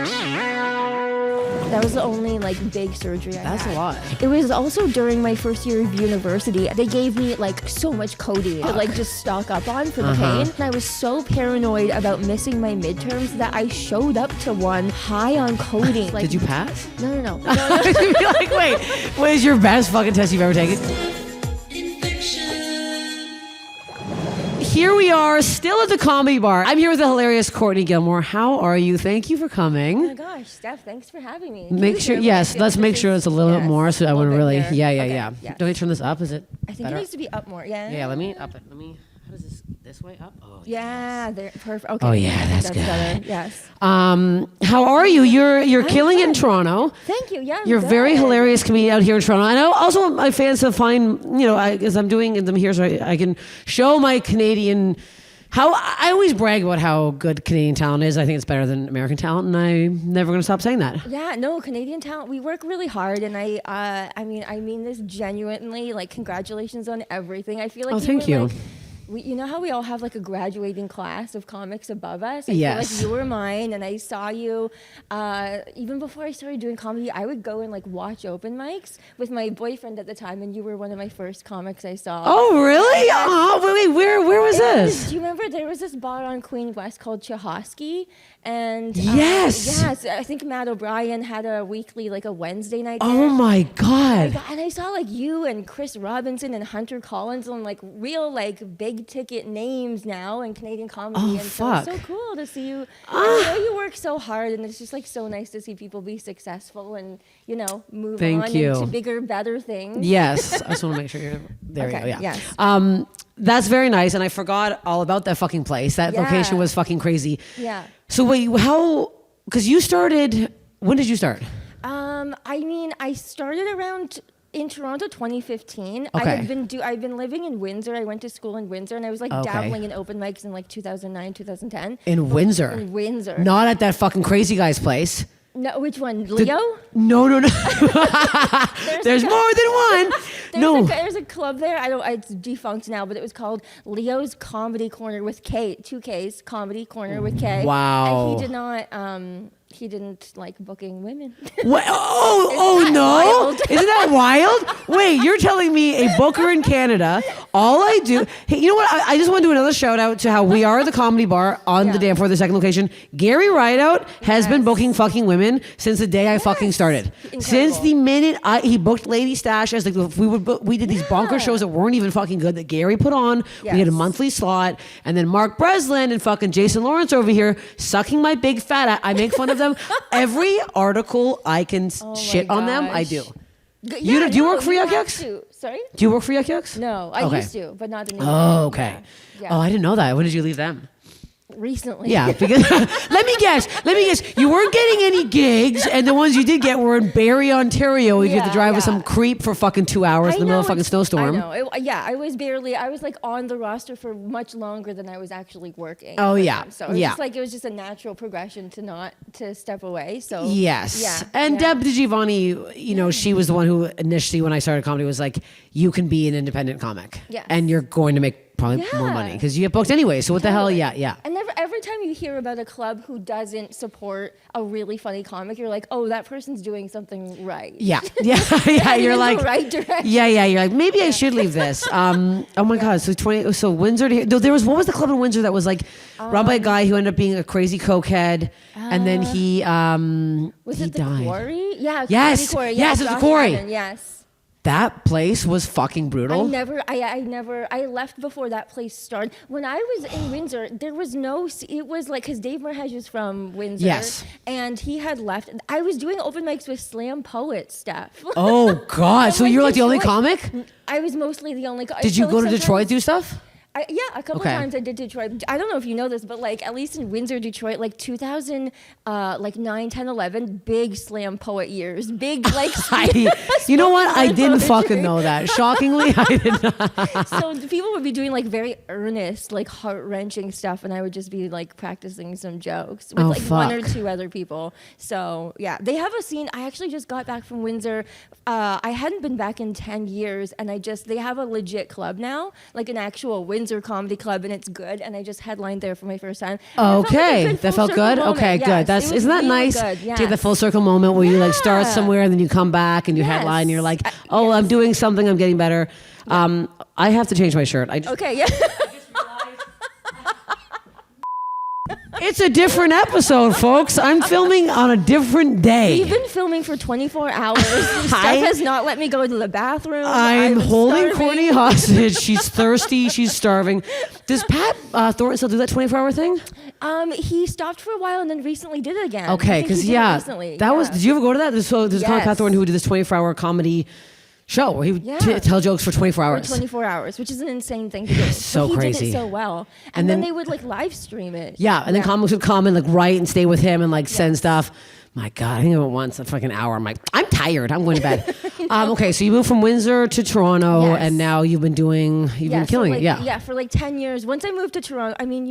That was the only like big surgery I had. That's a lot. It was also during my first year of university. They gave me like so much codeine to like just stock up on for the pain. And I was so paranoid about missing my midterms that I showed up to one high on codeine. Like, Did you pass? No. You'd be like, wait, what is your best fucking test you've ever taken? Here we are, still at the Comedy Bar. I'm here with the hilarious Courtney Gilmour. How are you? Thank you for coming. Oh my gosh, Steph, thanks for having me. Make sure, yes, let's make sure it's a little bit more so I want to really, yeah. Yes. Don't you turn this up? Is it I think better? it needs to be up more, yeah. Yeah, let me up it. How does this way up? Oh, Yeah, they're perfect. Okay. Oh, yeah, that's good. better. Yes. How are you? You're killing it in Toronto. Thank you. Yeah. You're very hilarious comedian out here in Toronto. And I also want my fans to find, as I'm doing them here so I can show my Canadian. How I always brag about how good Canadian talent is. I think it's better than American talent, and I'm never going to stop saying that. Yeah, no, Canadian talent. We work really hard, and I mean this genuinely. Like, congratulations on everything. I feel like thank you. You know how we all have like a graduating class of comics above us? I Yes. feel like you were mine, and I saw you even before I started doing comedy. I would go and like watch open mics with my boyfriend at the time, and you were one of my first comics I saw. Oh, really? Oh, wait, where was this? Do you remember there was this bar on Queen West called Chahosky? And yes, I think Matt O'Brien had a weekly, like a Wednesday night. Oh there. my God. And I saw like you and Chris Robinson and Hunter Collins on like real like big ticket names now in Canadian comedy. Oh, and fuck. So it's so cool to see you. I know you work so hard, and it's just like so nice to see people be successful and move on into bigger, better things. Yes, I just want to make sure you're there. Okay, You go. Yeah. yes. That's very nice, and I forgot all about that fucking place. That location was fucking crazy. Yeah. So wait, because you started, when did you start? I mean, I started around in Toronto 2015. Okay. I've been living in Windsor. I went to school in Windsor, and I was like dabbling in open mics in like 2009, 2010. In Windsor? In Windsor. Not at that fucking crazy guy's place. No, which one? Leo? No. There's more than one. There's a club there. It's defunct now, but it was called Leo's Comedy Corner with K, 2 Ks, Comedy Corner with K. Wow. And he did not. He didn't like booking women. What? Oh no! wild? Isn't that wild? Wait, you're telling me a booker in Canada? All I do, hey, you know what? I just want to do another shout out to how we are the Comedy Bar on the day before the second location. Gary Rideout has been booking fucking women since the day I fucking started. Incredible. Since the minute he booked Lady Stash, as like we did these bonker shows that weren't even fucking good that Gary put on. Yes. We had a monthly slot, and then Mark Breslin and fucking Jason Lawrence over here sucking my big fat. I make fun of them. Every article I can shit on them, I do. Do you work for Yuck Yucks? Sorry? Do you work for Yuck Yucks? No, I used to, but not anymore. Oh, okay. Yeah. Oh, I didn't know that. When did you leave them? Recently. Yeah, because let me guess. You weren't getting any gigs, and the ones you did get were in Barrie, Ontario. You had to drive with some creep for fucking 2 hours in the middle of a fucking snowstorm. I know. I was like on the roster for much longer than I was actually working. Oh yeah. So it was just a natural progression to step away. So yes. Yeah. And Deb DiGiovanni, she was the one who initially, when I started comedy, was like, you can be an independent comic. Yes. And you're going to make probably more money because you get booked anyway. So what the hell? Yeah. And every time you hear about a club who doesn't support a really funny comic, you're like, oh, that person's doing something right. Yeah. You're like, in the right direction. Yeah. You're like, maybe I should leave this. Oh my God. So Windsor. What was the club in Windsor that was like run by a guy who ended up being a crazy cokehead, and then he was it died. The Quarry? Yeah. Yes. Quarry. Yes, it's the Quarry. Yes. That place was fucking brutal. I left before that place started. When I was in Windsor, it was like, because Dave Marhej is from Windsor. Yes. And he had left. I was doing open mics with slam poets, Steph. Oh God. So you're like the only comic? I was mostly the only. Did you go to Detroit do stuff? A couple times I did Detroit. I don't know if you know this, but like at least in Windsor, Detroit, like 2009, 10, 11, big slam poet years. Big like. You know what? I didn't fucking know that. Shockingly, I did not. So people would be doing like very earnest, like heart-wrenching stuff, and I would just be like practicing some jokes with one or two other people. So yeah, they have a scene. I actually just got back from Windsor. I hadn't been back in 10 years, and they have a legit club now, like an actual Windsor Windsor Comedy Club, and it's good. And I just headlined there for my first time. And Okay, that felt good. Okay, good. Yes, Isn't that really nice? good, To get the full circle moment where you like start Yeah. somewhere and then you come back and you headline. And you're like, oh, I'm doing something. I'm getting better. I have to change my shirt. Okay, yeah. It's a different episode, folks. I'm filming on a different day. We've been filming for 24 hours. Steph has not let me go to the bathroom. I'm holding starving. Courtney hostage. She's thirsty. She's starving. Does Pat Thornton still do that 24-hour thing? He stopped for a while and then recently did it again. Okay, because did you ever go to that? There's a comic Pat Thornton who would do this 24-hour comedy show where he would tell jokes for 24 hours. For 24 hours, which is an insane thing to do. So but crazy. He did it so well. And then they would like live stream it. Yeah, and then comics would come and like write and stay with him and like send stuff. My God, I think I went once a fucking hour. I'm like, I'm tired. I'm going to bed. Okay, so you moved from Windsor to Toronto, and now you've been killing it. Yeah, for like 10 years. Once I moved to Toronto, I mean,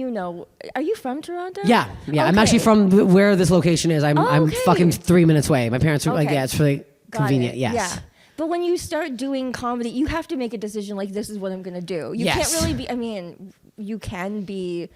are you from Toronto? Yeah. Okay. I'm actually from where this location is. I'm fucking 3 minutes away. My parents were like, yeah, it's really convenient. Yes. Yeah. But when you start doing comedy, you have to make a decision like, this is what I'm going to do. You can't really be, I mean, you can be,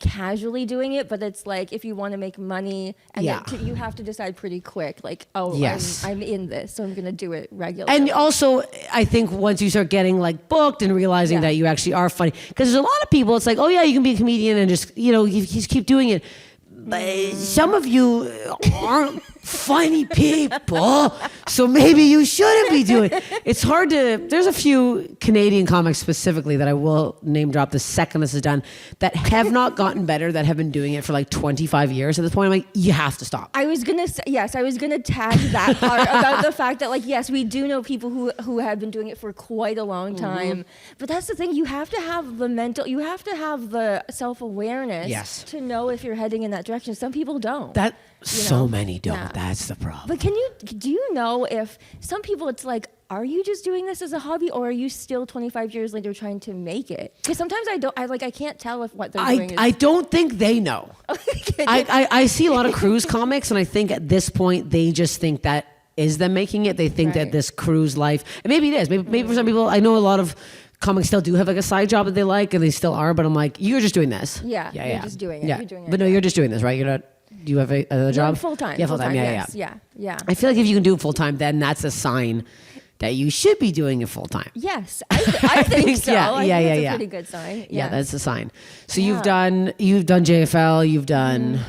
casually doing it, but it's like, if you want to make money, and you have to decide pretty quick, like, I'm in this, so I'm going to do it regularly. And also, I think once you start getting like booked and realizing that you actually are funny, because there's a lot of people, it's like, oh yeah, you can be a comedian and just, you just keep doing it. But some of you aren't funny people, so maybe you shouldn't be doing it. It's hard to, there's a few Canadian comics specifically that I will name drop the second this is done that have not gotten better, that have been doing it for like 25 years. At this point, I'm like, you have to stop. I was going to tag that part about the fact that like, yes, we do know people who have been doing it for quite a long time, but that's the thing, you have to have the self-awareness to know if you're heading in that direction. Some people don't. So many don't. Yeah. That's the problem. But do you know if some people, it's like, are you just doing this as a hobby, or are you still 25 years later trying to make it? Because sometimes I can't tell if what they're doing is... I don't think they know. I see a lot of cruise comics, and I think at this point they just think that is them making it. They think that this cruise life, and maybe it is. Maybe for some people, I know a lot of comics still do have like a side job that they like, and they still are. But I'm like, you're just doing this. Yeah. You're just doing it. Yeah. You're doing it. But no, you're just doing this, right? You're not. Do you have another job? Full time. Yeah, full time. Yeah. I feel like if you can do it full time, then that's a sign that you should be doing it full time. Yes, I think so. I think that's a pretty good sign. Yes. Yeah, that's a sign. So you've done JFL. You've done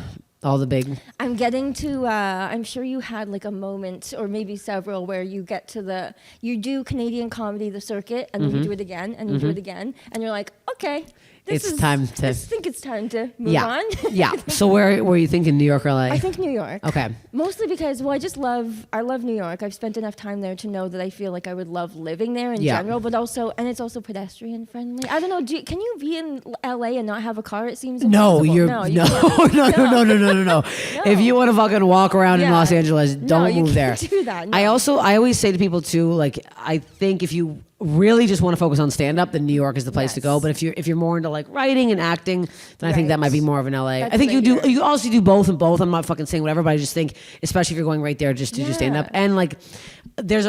all the big. I'm getting to. I'm sure you had like a moment, or maybe several, where you get to you do Canadian comedy, the circuit, and then you do it again, and you do it again, and you're like, okay. I think it's time to move on. Yeah. So where were you thinking, New York or LA? I think New York. Okay. Mostly because, I love New York. I've spent enough time there to know that I feel like I would love living there in general, but also, and it's also pedestrian friendly. I don't know. Can you be in LA and not have a car? It seems impossible. No. If you want to fucking walk around in Los Angeles, don't move there. Do that. No. I always say to people too, like, I think if you really just want to focus on stand-up, then New York is the place to go. But if you're more into like writing and acting, then I think that might be more of an LA. I think you also do both and both. I'm not fucking saying whatever, but I just think, especially if you're going right there just to do stand-up. And like, there's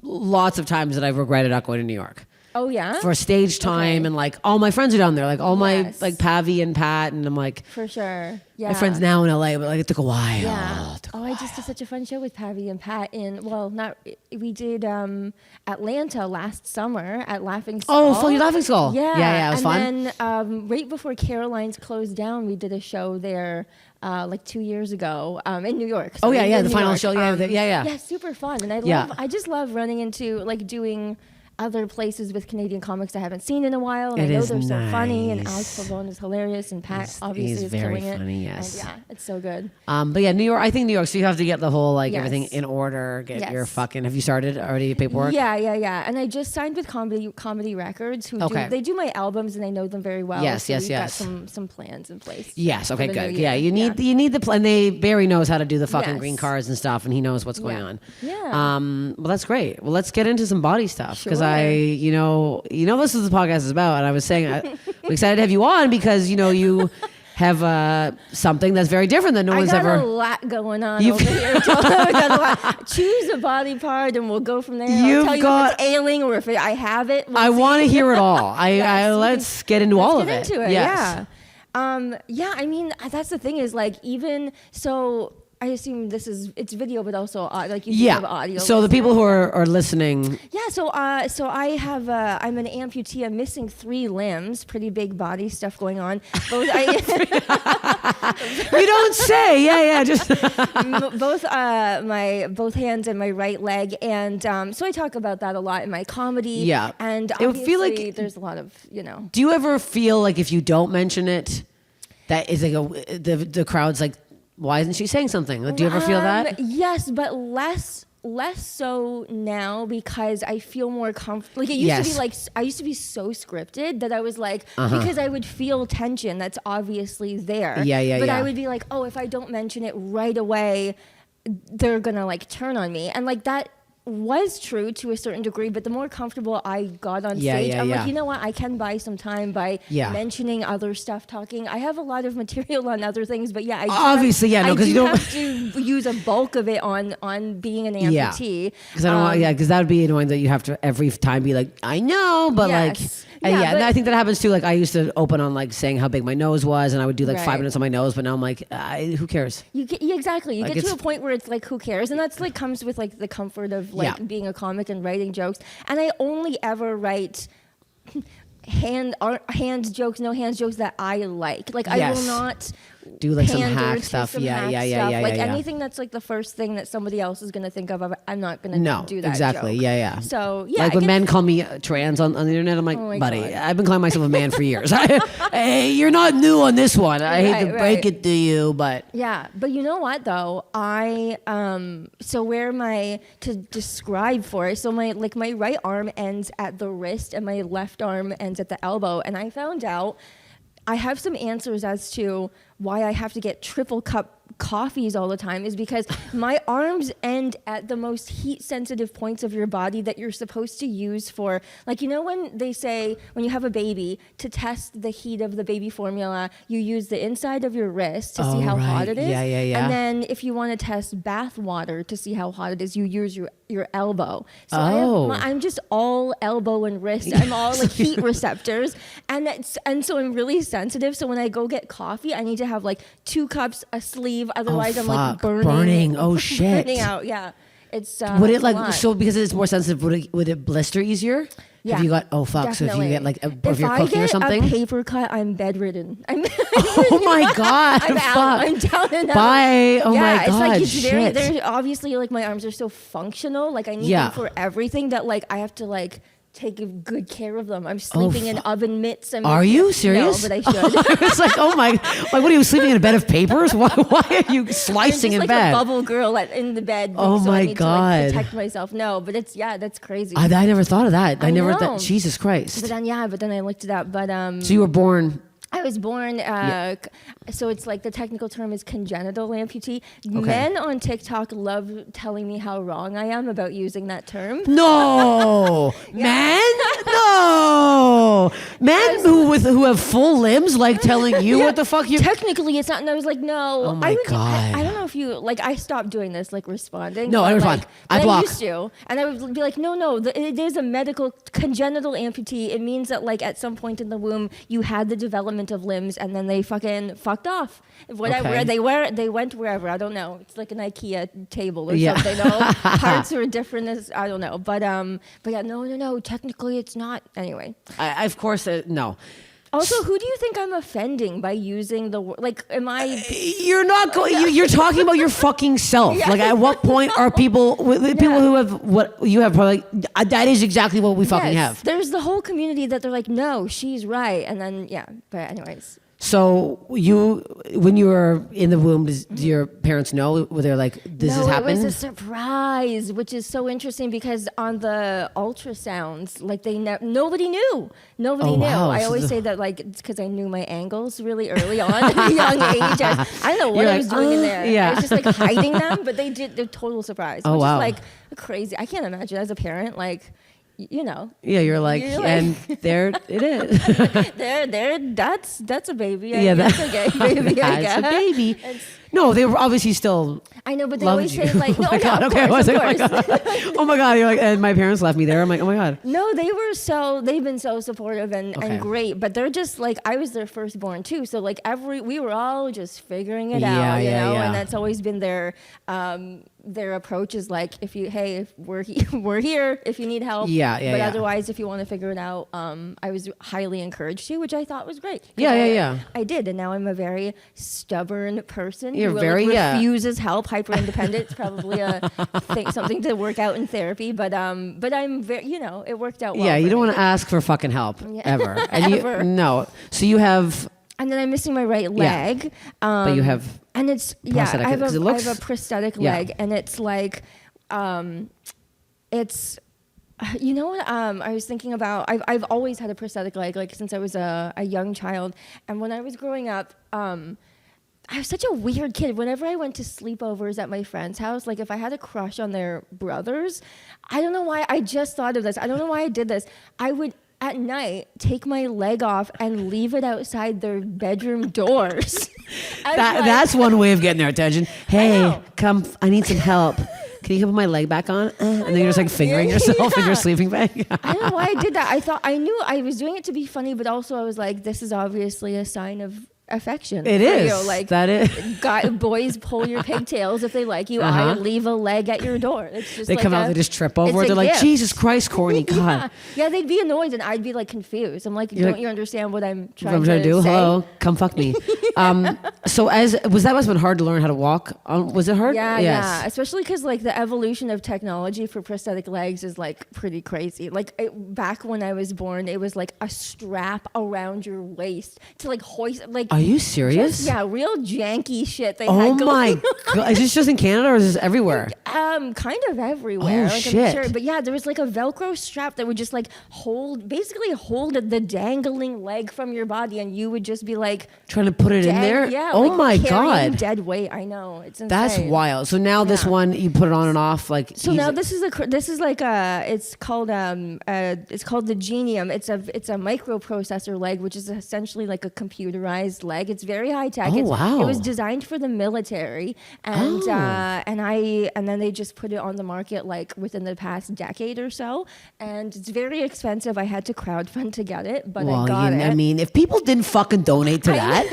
lots of times that I've regretted not going to New York. Oh yeah? For stage time, and like all my friends are down there, like all my like Pavi and Pat, and I'm like, for sure. Yeah. My friends now in LA, but like it took a while. Yeah. I just did such a fun show with Pavi and Pat we did Atlanta last summer at Laughing Skull. Oh, Laughing Skull. Yeah, it was fun. And then right before Caroline's closed down, we did a show there like 2 years ago in New York. So the final show. Yeah, super fun. And I just love running into like doing other places with Canadian comics I haven't seen in a while. And I know they're so funny, and Alex Pavone is hilarious, and Pat obviously is very killing funny, it. yes. And it's so good. But yeah, New York, I think New York, so you have to get the whole like everything in order, get your fucking, have you started already paperwork? Yeah. And I just signed with Comedy Records, they do my albums, and I know them very well. Yes. We've got some plans in place. Yes, okay, good. Yeah, you need the plan. Barry knows how to do the fucking green cards and stuff, and he knows what's going on. Yeah. Well, that's great. Well, let's get into some body stuff, because this is what the podcast is about, and I was saying I'm excited to have you on because you have something that's very different that no one's I got ever. a lot going on over here. I got a lot. Choose a body part, and we'll go from there. I'll tell you if it's ailing or if I have it. I want to hear it all. Let's get into all of it. Let's get into it. Yes. Yeah. I mean, that's the thing is like even so. I assume it's video, but also like you have audio. So the people who are listening. Yeah. So I have I'm an amputee. I'm missing 3 limbs. Pretty big body stuff going on. Both You don't say. Yeah. Just both hands and my right leg, and so I talk about that a lot in my comedy. Yeah. And it would feel like there's a lot of Do you ever feel like if you don't mention it, that is like the crowd's like, why isn't she saying something? Like, do you ever feel that? Yes, but less so now because I feel more comfortable. Like it used to be like I used to be so scripted that I was like because I would feel tension that's obviously there. But I would be like, oh, if I don't mention it right away, they're gonna like turn on me, and like that was true to a certain degree, but the more comfortable I got on stage, I'm like, you know what, I can buy some time by mentioning other stuff, talking. I have a lot of material on other things, but I obviously, because you don't have to use a bulk of it on being an amputee. Because I don't want, because that would be annoying that you have to every time be like, I know, but like. And but I think that happens too. Like I used to open on like saying how big my nose was, and I would do like 5 minutes on my nose. But now I'm like, who cares? Exactly. You get to a point where it's like, who cares? And that's like comes with like the comfort of like being a comic and writing jokes. And I only ever write hands jokes, no hands jokes that I like. Like I will not do like some hack stuff. Yeah. Like anything that's like the first thing that somebody else is going to think of, I'm not going to do that. Exactly. Joke. Yeah. So like when men call me trans on the internet, I'm like, buddy, God. I've been calling myself a man for years. Hey, you're not new on this one. I hate to break it to you, but but you know what though? To describe for it. So my right arm ends at the wrist and my left arm ends at the elbow, and I found out I have some answers as to why I have to get triple cup coffees all the time is because my arms end at the most heat sensitive points of your body that you're supposed to use for, like, when they say when you have a baby to test the heat of the baby formula, you use the inside of your wrist to see how hot it is. And then if you want to test bath water to see how hot it is, you use your elbow. So I'm just all elbow and wrist. I'm all like heat receptors, and so I'm really sensitive. So when I go get coffee, I need to have like 2 cups, a sleeve. Otherwise, I'm like burning. Oh shit! Burning out. Yeah, it's. Would it like so because it's more sensitive? Would it blister easier? Yeah. If you got Definitely. So if you get like if you're cooking or something, if I get a paper cut, I'm bedridden. Oh my God! I'm out. I'm down and out. Bye. Oh my God! It's like shit. Very obviously like my arms are so functional. Like I need them for everything that like I have to like take good care of them. I'm sleeping in oven mitts. Are you serious? No, but I should. It's like, oh my, like, what are you sleeping in a bed of papers? Why are you slicing in bed? I'm just like a bubble girl in the bed. Oh so my I need God. To, like, protect myself. No, but that's crazy. I never thought of that. I never know. thought, Jesus Christ. But then I looked it up. But so you were born. I was born, so it's like the technical term is congenital amputee. Okay. Men on TikTok love telling me how wrong I am about using that term. No, men, no, men who have full limbs like telling you what the fuck you. Technically, it's not. And I was like, no. Oh my God. I don't know if you like. I stopped doing this, like responding. No, I respond. I block. I used to, and I would be like, no. It is a medical congenital amputee. It means that like at some point in the womb you had the development of limbs and then they fucking fucked off. Where they went wherever. I don't know. It's like an IKEA table or something. No, parts are different. I don't know. But yeah, no. Technically, it's not. Anyway, of course, no. Also, who do you think I'm offending by using the word? Like, am I? You're not going. You're talking about your fucking self. Like, at what point are people who have what you have? Probably that is exactly what we fucking have. There's the whole community that they're like, no, she's right, and then But anyways. So when you were in the womb, do your parents know? Were they like, this has happened? No, it was a surprise, which is so interesting because on the ultrasounds, like nobody knew. Nobody knew. Wow. I always say that like it's because I knew my angles really early on at a young age. I don't know what I was doing in there. Yeah. I was just like hiding them, but they did. They're total surprise. Oh, which wow. is like crazy. I can't imagine as a parent like. Yeah, you're like, and there it is. That's a baby. That's a gay baby. That's a baby. No, they were obviously still. I know, but they loved always you. say like, no, Oh my God, of okay, course, I was of like, course. oh my God, you're like, and my parents left me there. I'm like, oh my God. No, they've been so supportive and great, but they're just like, I was their firstborn too. So like we were all just figuring it out, you know, and that's always been their approach is like, if we're here if you need help. But otherwise, if you want to figure it out, I was highly encouraged to, which I thought was great. I did, and now I'm a very stubborn person. You're who very refuses help, hyper independent. It's probably something to work out in therapy, but I'm very, it worked out well. Yeah, you don't me. want to ask for fucking help ever. And Ever. No. So you have. And then I'm missing my right leg. But you have. And it's prosthetic, I have looks, a prosthetic leg, and it's like, it's. You know what? I was thinking about. I've always had a prosthetic leg, like since I was a young child, and when I was growing up, I was such a weird kid. Whenever I went to sleepovers at my friend's house, like if I had a crush on their brothers, I don't know why. I just thought of this. I don't know why I did this. I would at night take my leg off and leave it outside their bedroom doors. That's one way of getting their attention. Hey, come! I need some help. Can you put my leg back on? And then you're just like fingering yourself in your sleeping bag. I don't know why I did that. I knew I was doing it to be funny, but also I was like, this is obviously a sign of affection. It is. You. Like that is. Boys pull your pigtails if they like you. I leave a leg at your door. It's just they come out, they just trip over it. They're like, Jesus Christ, Courtney, God. Yeah, they'd be annoyed and I'd be like confused. I'm like, don't you understand what I'm trying to do? Say? Hello, come fuck me. So that must have been hard to learn how to walk. Was it hard? Yeah. Especially because like the evolution of technology for prosthetic legs is like pretty crazy. Like back when I was born, it was like a strap around your waist to like hoist like. Are you serious? Real janky shit they had going. Oh my God. Is this just in Canada or is this everywhere? Kind of everywhere. Oh, shit. I'm sure. But yeah, there was like a Velcro strap that would just like hold the dangling leg from your body, and you would just be like trying to put it in there? Yeah. Oh like my carrying God. dead weight. I know. It's insane. That's wild. So now this one, you put it on and off like. So now this is it's called the Genium. It's a microprocessor leg, which is essentially like a computerized leg. It's very high tech. Oh, wow. It was designed for the military, and then they just put it on the market like within the past decade or so, and it's very expensive. I had to crowdfund to get it, but I got it. I mean, if people didn't fucking donate to that,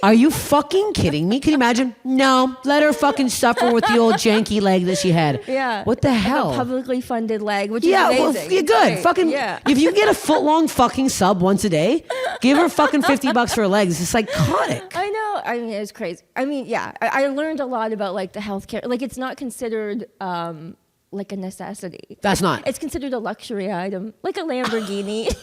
are you fucking kidding me? Can you imagine? No, let her fucking suffer with the old janky leg that she had. Yeah. What the hell? A publicly funded leg, which is amazing. Well, you're good. Right. Fucking. Yeah. If you get a foot-long fucking sub once a day, give her fucking $50 for her legs. It's psychotic. I know. I mean, it's crazy. I mean, yeah. I learned a lot about like the healthcare. Like, it's not considered like a necessity. That's not. It's considered a luxury item, like a Lamborghini.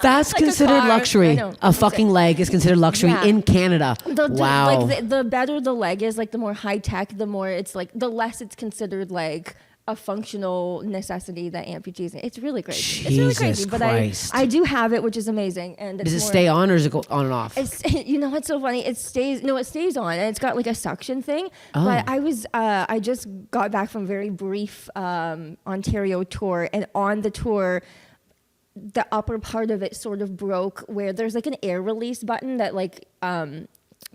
That's like considered luxury. A fucking leg is considered luxury in Canada. Wow. The better the leg is, like the more high tech, the more it's like, the less it's considered like a functional necessity that amputees. It's really crazy. It's really crazy. But I do have it, which is amazing. And does it stay on or does it go on and off? You know what's so funny? It stays on, and it's got like a suction thing. Oh. But I just got back from a very brief Ontario tour, and on the tour, the upper part of it sort of broke, where there's like an air release button that like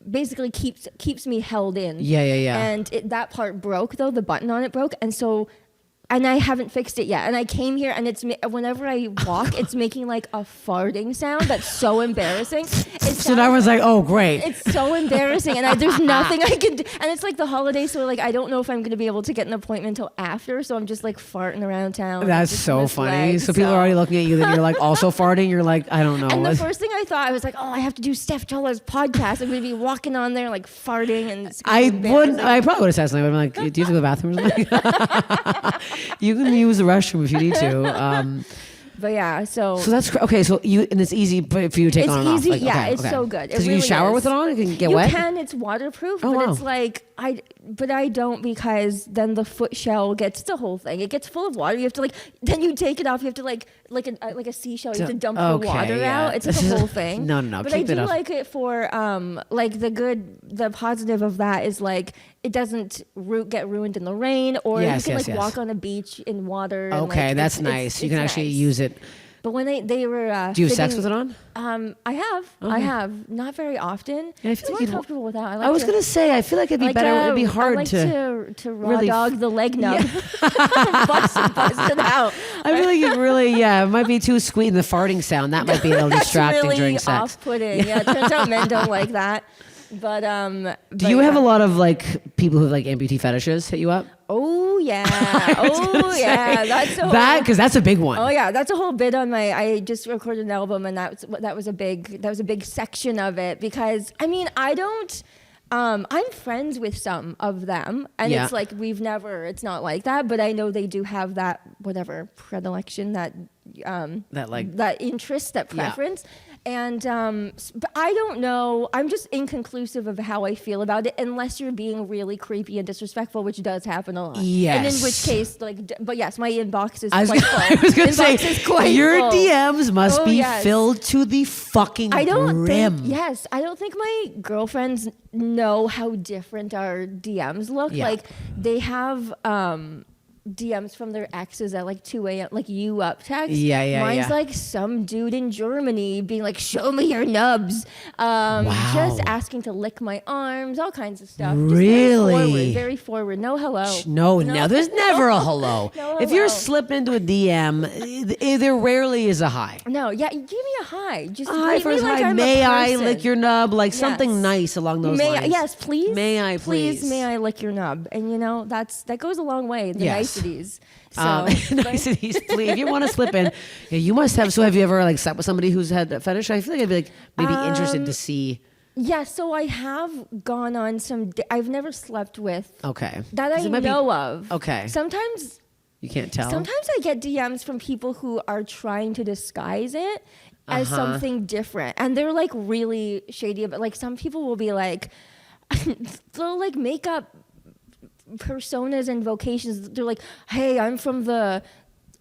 basically keeps me held in. Yeah. And that part broke though. The button on it broke, and I haven't fixed it yet. And I came here, and whenever I walk, it's making like a farting sound that's so embarrassing. So now everyone's like, oh, great. It's so embarrassing, and there's nothing I can do. And it's like the holidays, so like I don't know if I'm going to be able to get an appointment until after, so I'm just like farting around town. That's so funny. So people are already looking at you, then you're like also farting. You're like, I don't know. And the first thing I thought, I was like, oh, I have to do Steph Tolev's podcast. I'm going to be walking on there like farting. And I probably would have said something. I'm like, do you have to go to the bathroom or something? You can use the restroom if you need to. But yeah, so that's okay. So and it's easy for you to take it's on and off. easy. Like, Yeah, okay, it's so good. Because you really shower is. with it on, it can get you wet. You can. It's waterproof, Oh, but wow. it's like but I don't, because then the foot shell gets the whole thing. It gets full of water. You have to then you take it off. You have to like a seashell. You have to dump the water out. It's like a whole thing. No. But I do like it for the positive of that is like it doesn't get ruined in the rain, or you can walk on a beach in water. Okay, and, that's nice. You can actually use it. But when they were do you have sex with it on? I have. Okay. I have. Not very often. Yeah, I it's more comfortable without. I was gonna say, I feel like it'd be better. It'd be hard I like to raw really dog the leg nub, bust it out. I feel like it might be too sweet, and the farting sound that might be a little distracting really during sex. Off-putting. Yeah, it turns out men don't like that. But do you have a lot of people who have amputee fetishes hit you up? Oh yeah, Because that's a big one. Oh yeah, that's a whole bit on my. I just recorded an album, and that was a big section of it, because I don't. I'm friends with some of them, and it's it's not like that, but I know they do have that predilection, that interest, that preference. Yeah. And but I don't know. I'm just inconclusive of how I feel about it, unless you're being really creepy and disrespectful, which does happen a lot. Yes. And in which case, but yes, my inbox is quite full. I was going to say, your full. DMs must be filled to the fucking brim. I don't think my girlfriends know how different our DMs look. Yeah. They have DMs from their exes at 2 a.m. You up text. Yeah. Mine's some dude in Germany being show me your nubs. Wow. Just asking to lick my arms, all kinds of stuff. Really? Very forward. No hello. No. There's never a hello. No if hello. you're slipping into a DM, there rarely is a hi. No, give me a hi. Just hi, first hi. I'm May I lick your nub? Something nice along those lines. Yes, please. May I please? May I lick your nub? And that goes a long way. The niceties. So, niceties, please. If you want to slip in, you must have. So have you ever slept with somebody who's had a fetish? I feel like I'd be maybe interested to see. Yeah, so I have gone on some. I've never slept with. Okay. That I know of. Okay. Sometimes. You can't tell. Sometimes I get DMs from people who are trying to disguise it as something different, and they're really shady. But some people will be they'll make up personas and vocations. They're hey, I'm from the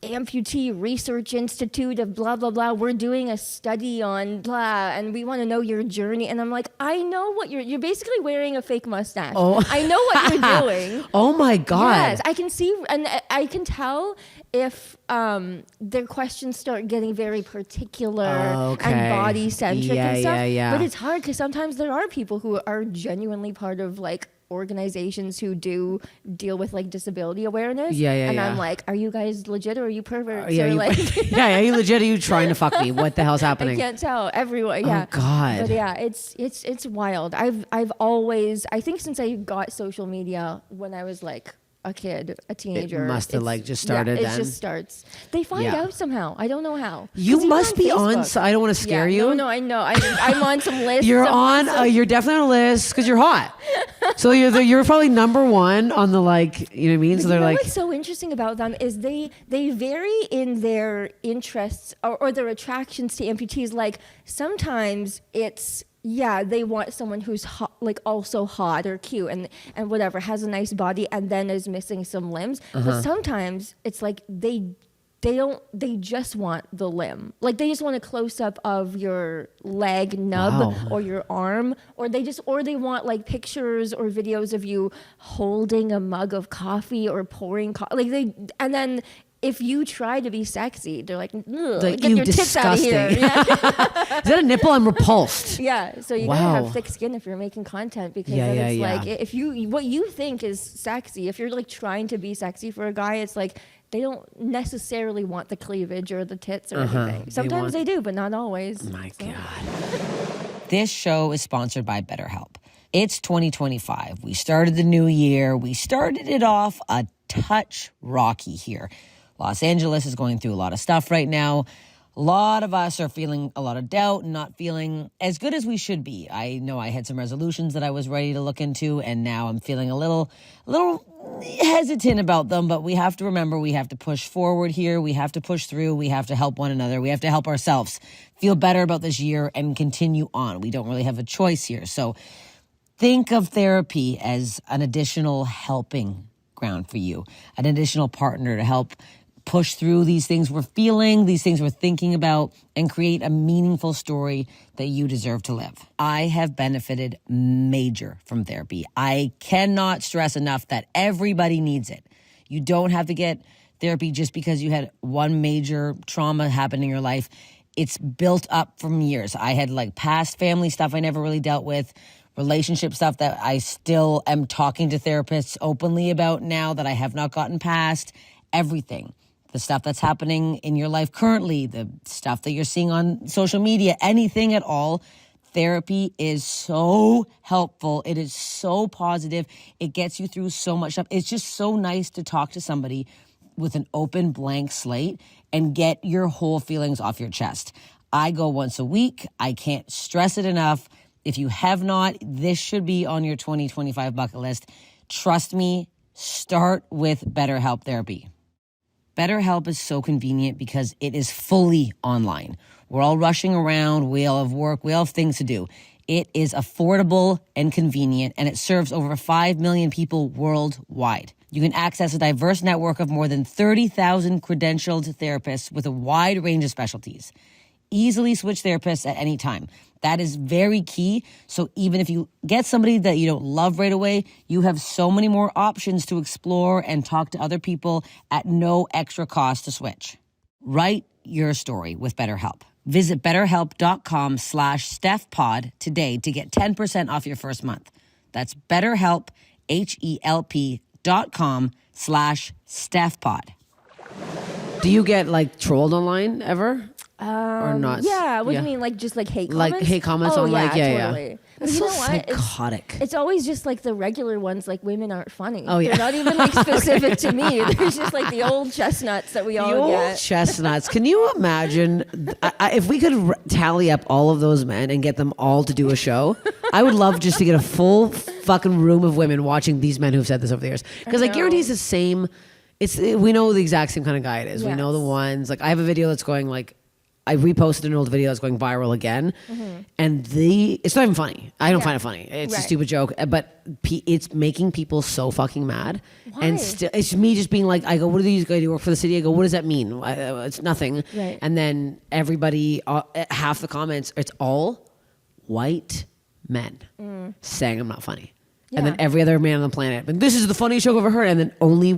Amputee Research Institute of blah blah blah. We're doing a study on blah, and we want to know your journey. And I'm I know what you're basically wearing a fake mustache. Oh. I know what you're doing. Oh my God. Yes, I can see, and I can tell if their questions start getting very particular and body centric and stuff. Yeah. But it's hard because sometimes there are people who are genuinely part of organizations who do deal with disability awareness. And I'm are you guys legit or are you perverts? Are you legit? Are you trying to fuck me? What the hell's happening? I can't tell. Everyone. Yeah. Oh God. But yeah, it's wild. I've always, I think since I got social media when I was a kid, a teenager. It must have just started then. It just starts. They find out somehow. I don't know how. You must be on. So I don't want to scare you. No, I know. I'm on some lists. You're on. You're definitely on a list because you're hot. So you're probably number one on the you know what I mean. So they're what's so interesting about them is they vary in their interests or their attractions to amputees. Sometimes it's. Yeah, they want someone who's hot, also hot or cute and whatever, has a nice body and then is missing some limbs. But sometimes it's they just want the limb. They just want a close up of your leg nub or your arm, or they want pictures or videos of you holding a mug of coffee or pouring coffee. And then if you try to be sexy, they're get your tits out of here. Yeah. Is that a nipple? I'm repulsed. Yeah, so you gotta have thick skin if you're making content, because then it's if what you think is sexy, if you're trying to be sexy for a guy, it's they don't necessarily want the cleavage or the tits or anything. Sometimes they do, but not always. My God. This show is sponsored by BetterHelp. It's 2025. We started the new year. We started it off a touch rocky here. Los Angeles is going through a lot of stuff right now. A lot of us are feeling a lot of doubt and not feeling as good as we should be. I know I had some resolutions that I was ready to look into, and now I'm feeling a little hesitant about them, but we have to remember we have to push forward here. We have to push through. We have to help one another. We have to help ourselves feel better about this year and continue on. We don't really have a choice here. So think of therapy as an additional helping ground for you, an additional partner to help push through these things we're feeling, these things we're thinking about, and create a meaningful story that you deserve to live. I have benefited major from therapy. I cannot stress enough that everybody needs it. You don't have to get therapy just because you had one major trauma happen in your life. It's built up from years. I had like past family stuff I never really dealt with, relationship stuff that I still am talking to therapists openly about now that I have not gotten past, everything. The stuff that's happening in your life currently, the stuff that you're seeing on social media, anything at all. Therapy is so helpful. It is so positive. It gets you through so much stuff. It's just so nice to talk to somebody with an open blank slate and get your whole feelings off your chest. I go once a week. I can't stress it enough. If you have not, this should be on your 2025 bucket list. Trust me, start with BetterHelp Therapy. BetterHelp is so convenient because it is fully online. We're all rushing around. We all have work. We all have things to do. It is affordable and convenient, and it serves over 5 million people worldwide. You can access a diverse network of more than 30,000 credentialed therapists with a wide range of specialties. Easily switch therapists at any time. That is very key. So even if you get somebody that you don't love right away, you have so many more options to explore and talk to other people at no extra cost to switch. Write your story with BetterHelp. Visit BetterHelp.com/StephPod today to get 10% off your first month. That's BetterHelp, HELP.com/StephPod. Do you get like trolled online ever? Or not? Yeah, what do you mean? Like just like hate comments? Like hate comments on like, totally. yeah. But That's you so know what? psychotic. It's always just like the regular ones, like women aren't funny. Oh, yeah. They're not even like specific to me. There's just like the old chestnuts that we all The old get. chestnuts. Can you imagine if we could tally up all of those men and get them all to do a show? I would love just to get a full fucking room of women watching these men who've said this over the years. Because I guarantee it's the same. We know the exact same kind of guy it is. Yes. We know the ones. Like I have a video that's going like, I reposted an old video that's going viral again, and it's not even funny. I don't find it funny. It's a stupid joke, but it's making people so fucking mad. Why? And it's me just being like, I go, what do these guys do? Work for the city? I go, what does that mean? It's nothing. Right. And then everybody, half the comments, it's all white men saying I'm not funny. And then every other man on the planet. But this is the funniest joke I've ever heard. And then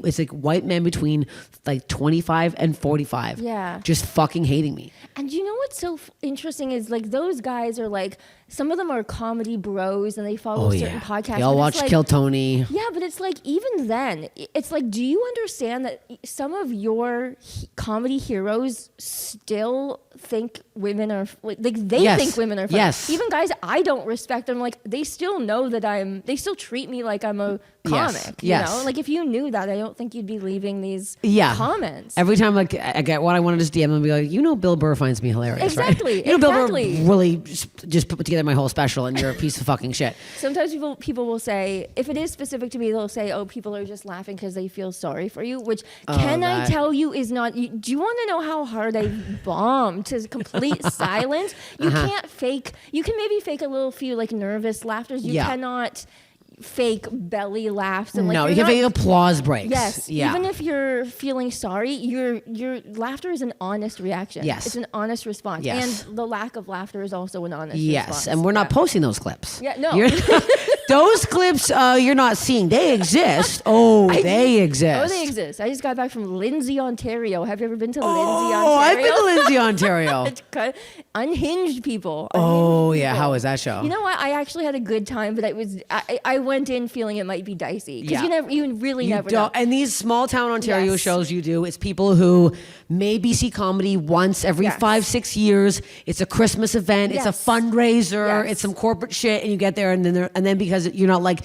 it's like white men between like 25 and 45. Yeah. Just fucking hating me. And you know what's so interesting is like those guys are like, some of them are comedy bros and they follow certain podcasts. They all watch like, Kill Tony. Yeah, but it's like even then, it's like, do you understand that some of your comedy heroes still think women are like they think women are funny? Yes. Even guys I don't respect, I'm like, they still know that they still treat me like I'm a comic. You know? Like if you knew that, I don't think you'd be leaving these comments. Every time like I get what I wanted to just DM them and be like, Bill Burr finds me hilarious, exactly, right? Bill Burr really just put together my whole special and you're a piece of fucking shit. Sometimes people will say, if it is specific to me, they'll say, oh, people are just laughing because they feel sorry for you, which I tell you is not, do you want to know how hard I bombed to complete silence? You can't fake, you can maybe fake a little few like nervous laughters. You cannot fake belly laughs and like no, you can fake applause breaks. Yes, even if you're feeling sorry, your laughter is an honest reaction. Yes, it's an honest response. Yes. And the lack of laughter is also an honest response. Yes, and we're not posting those clips. Yeah, no. Those clips you're not seeing. They exist. They exist. Oh, they exist. I just got back from Lindsay, Ontario. Have you ever been to Lindsay, Ontario? Oh, I've been to Lindsay, Ontario. It's unhinged people. Oh, yeah. How was that show? You know what? I actually had a good time, but I went in feeling it might be dicey because you really never know. And these small town Ontario shows you do, it's people who maybe see comedy once every 5-6 years. It's a Christmas event. It's a fundraiser. It's some corporate shit, and you get there, and then because you're not like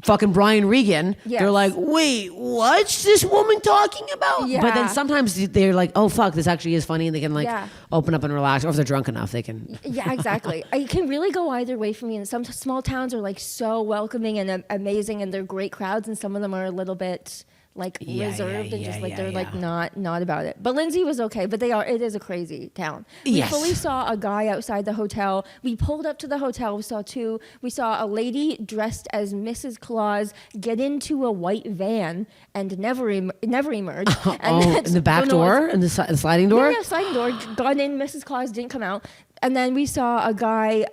fucking Brian Regan, Yes. they're like, wait, what's this woman talking about? Yeah. But then sometimes they're like, oh fuck, this actually is funny, and they can like Yeah. open up and relax, or if they're drunk enough, they can. Yeah, exactly. It can really go either way for me. And some small towns are like so welcoming and amazing, and they're great crowds, and some of them are a little bit like reserved and just like they're like not about it. But Lindsay was okay, but it is a crazy town. We Yes. fully saw a guy outside the hotel. We pulled up to the hotel, we saw a lady dressed as Mrs. Claus get into a white van and never emerged. And in the back door, in the sliding door. Yeah, sliding door. Got in, Mrs. Claus didn't come out. And then we saw a guy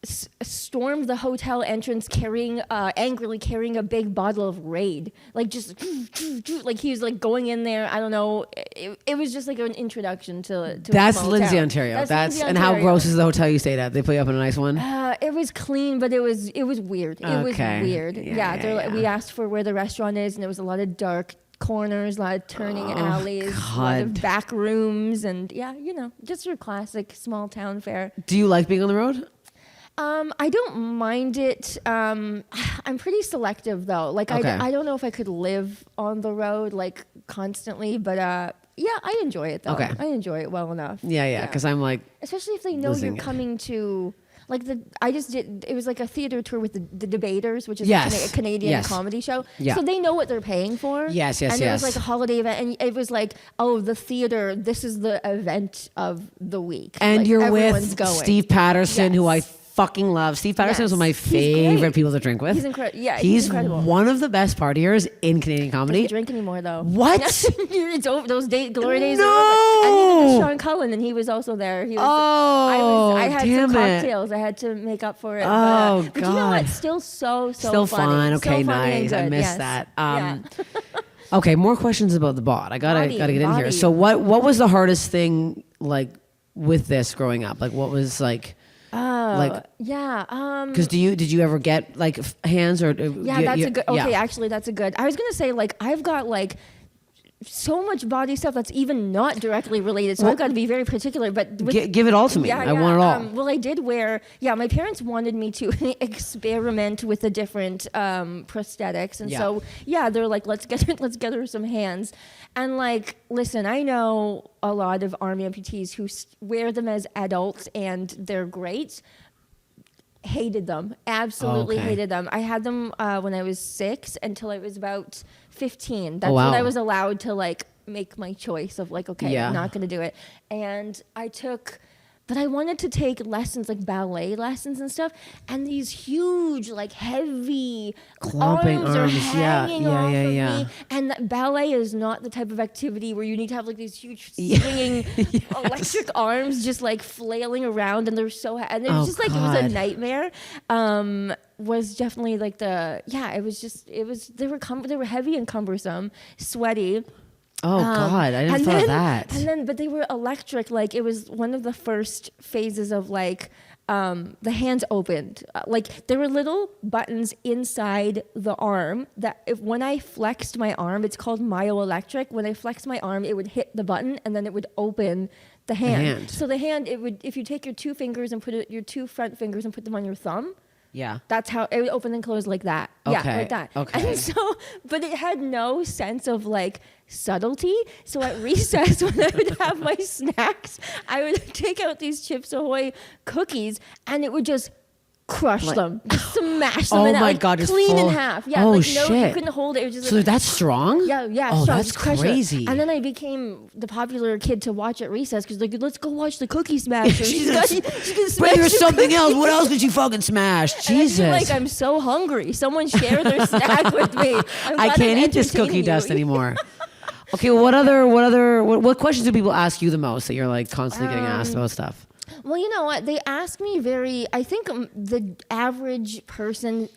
stormed the hotel entrance angrily carrying a big bottle of Raid. Like just, like he was like going in there. I don't know. It was just like an introduction to That's a small Lindsay, town. Ontario. Lindsay, And how Ontario. gross is the hotel you stayed at? They put you up in a nice one? It was clean, but it was weird. It was Okay. weird. Yeah. We asked for where the restaurant is, and there was a lot of dark corners, a lot of turning alleys, a lot of God. back rooms, and just your classic small town fare. Do you like being on the road? I don't mind it. I'm pretty selective though. Like Okay. I don't know if I could live on the road like constantly, but I enjoy it though. Okay. I enjoy it well enough. Yeah. Because I'm like, Especially if they know losing you're it. coming to like it was like a theater tour with the Debaters, which is Yes. a Canadian Yes. comedy show. Yeah. So they know what they're paying for. Yes, And it was yes. like a holiday event, and it was like, oh, the theater, this is the event of the week. and Like, you're everyone's with going. Steve Patterson, who I Yes. fucking love. Steve Patterson is Yes. one of my He's great. favorite people to drink with. He's incredible. Yeah, He's incredible. one of the best partiers in Canadian Doesn't comedy. drink anymore though. What? It's over. Those glory days No! are over. And neither does Sean Cullen, and he was also there. He was, Oh, I had damn some it. cocktails. I had to make up for it. Oh, but you know what? God. Still so Still funny. fun. So Okay, funny and nice. I good, missed yes. that. Yeah. Okay, more questions about the bod. I gotta Body, get in here. body. So what was the hardest thing like with this growing up? Like what was like Yeah. because did you ever get like hands or Yeah, that's a good. Okay, actually, that's a good. I was gonna say like I've got like so much body stuff that's even not directly related, so I've got to be very particular. But with, give it all to me. I want it all. well, I did wear. Yeah, my parents wanted me to experiment with the different prosthetics, and so they're like, let's get her some hands. And like, listen, I know a lot of arm amputees who wear them as adults, and they're great. Hated them, absolutely Okay. hated them. I had them when I was 6 until I was about 15. That's wow. when I was allowed to like make my choice of like, okay, I'm not going to do it. And but I wanted to take lessons, like ballet lessons and stuff. And these huge, like heavy Clumping arms are arms, yeah, hanging yeah, off yeah, of yeah. me. And ballet is not the type of activity where you need to have like these huge swinging electric arms just like flailing around, and they're so and it was just like it was a God. nightmare. Was definitely like it was they were heavy and cumbersome, sweaty. Oh God, I never thought of that. And then, but they were electric. Like it was one of the first phases of like the hands opened. Like there were little buttons inside the arm that when I flexed my arm, it's called myoelectric. When I flexed my arm, it would hit the button and then it would open the hand. So the hand, it would, if you take your two fingers and your two front fingers and put them on your thumb. Yeah. That's how it would open and close like that. Yeah, Okay, like that. okay. And so, but it had no sense of like subtlety. So at recess, when I would have my snacks, I would take out these Chips Ahoy cookies, and it would just crush them, just smash them. Oh and my like, God, just clean full- in half. Yeah, Oh, like no, shit. you couldn't hold it. It was just So like, that's strong? yeah. Oh, strong, that's just crush it. crazy. And then I became the popular kid to watch at recess because like, let's go watch the Cookie Smasher. She can smash Bring her the something else. cookies. What else could you fucking smash? And I Jesus. feel like I'm so hungry. Someone share their snack with me. I'm I glad can't I'm eat this entertaining cookie you. dust anymore. Okay, well, what questions do people ask you the most that you're like constantly getting asked about stuff? Well, you know what? They ask me I think the average person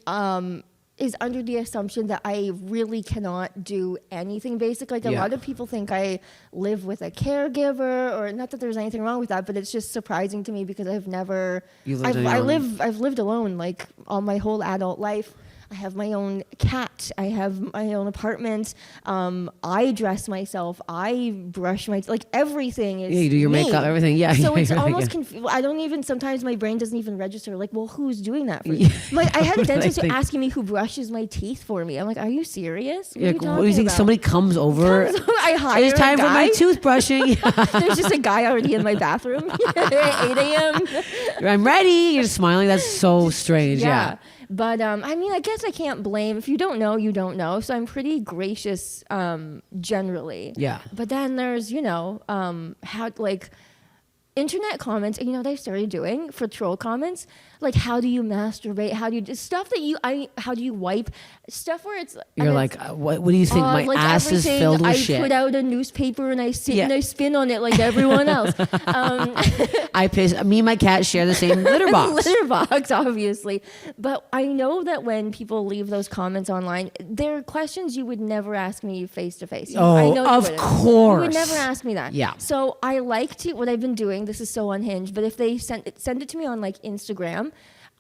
is under the assumption that I really cannot do anything basic. Like a lot of people think I live with a caregiver, or not that there's anything wrong with that, but it's just surprising to me because I've lived on your own. I've lived alone like all my whole adult life. I have my own cat. I have my own apartment. I dress myself. I brush my, like everything is you do your me. makeup, everything. Yeah. So it's you're like, almost I don't even, sometimes my brain doesn't even register. Like, well, who's doing that for you? Like, I had a dentist asking me who brushes my teeth for me. I'm like, are you serious? What, what do you think? about? Somebody comes over. I hire It's time a for guy. my toothbrushing. There's just a guy already in my bathroom at 8 a.m. I'm ready. You're smiling. That's so strange. Yeah. But I mean, I guess I can't blame. If you don't know, you don't know. So I'm pretty gracious generally. Yeah. But then there's, how like internet comments, and what I started doing for troll comments, like how do you masturbate? How do you stuff that how do you wipe? Stuff where it's You're like, what do you think? My like ass is filled with shit. I put out a newspaper and I sit and I spin on it like everyone else. I piss. Me and my cat share the same litter box. Litter box, obviously. But I know that when people leave those comments online, they're questions you would never ask me face to face. I know of course. You would never ask me that. Yeah. So I like to, what I've been doing, this is so unhinged, but if they send it to me on like Instagram,